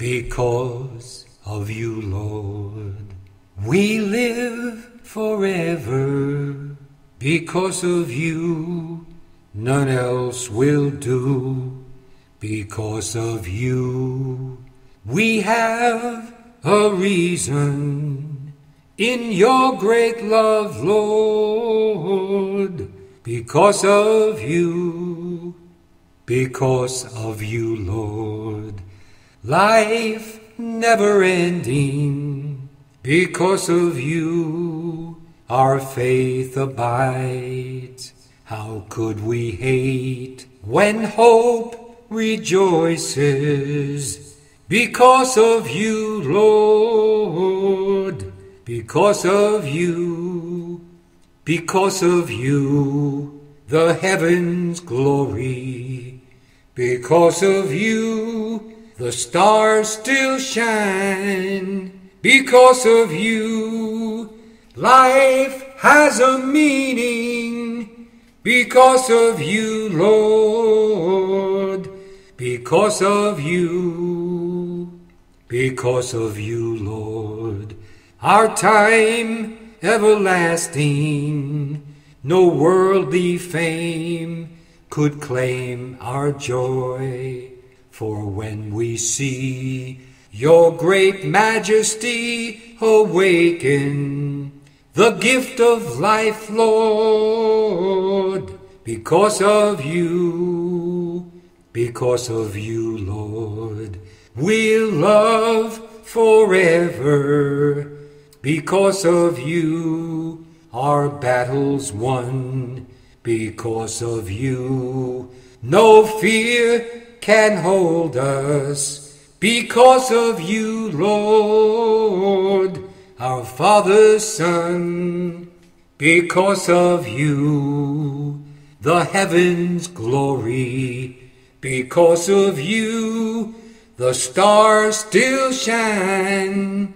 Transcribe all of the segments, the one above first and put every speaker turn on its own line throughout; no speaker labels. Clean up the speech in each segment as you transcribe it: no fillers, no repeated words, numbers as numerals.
because of you, Lord. We live forever because of you. None else will do because of you. We have a reason in your great love, Lord, because of you, Lord. Life never ending, because of you, our faith abides. How could we hate when hope rejoices? Because of you, Lord, because of you, the heavens glory. Because of you, the stars still shine. Because of you, life has a meaning. Because of you, Lord, because of you, Lord. Our time everlasting, no worldly fame could claim our joy. For when we see your great majesty awaken the gift of life, Lord, because of you, Lord, we'll love forever. Because of you, our battles won. Because of you, no fear can hold us. Because of you, Lord, our Father's Son. Because of you, the heavens glory. Because of you, the stars still shine.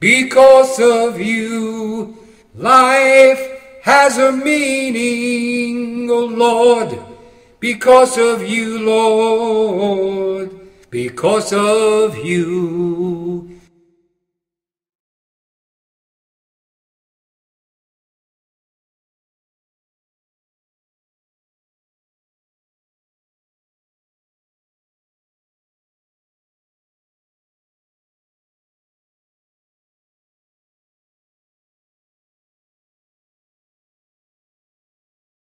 Because of you, life has a meaning, oh Lord. Because of you, Lord, because of you,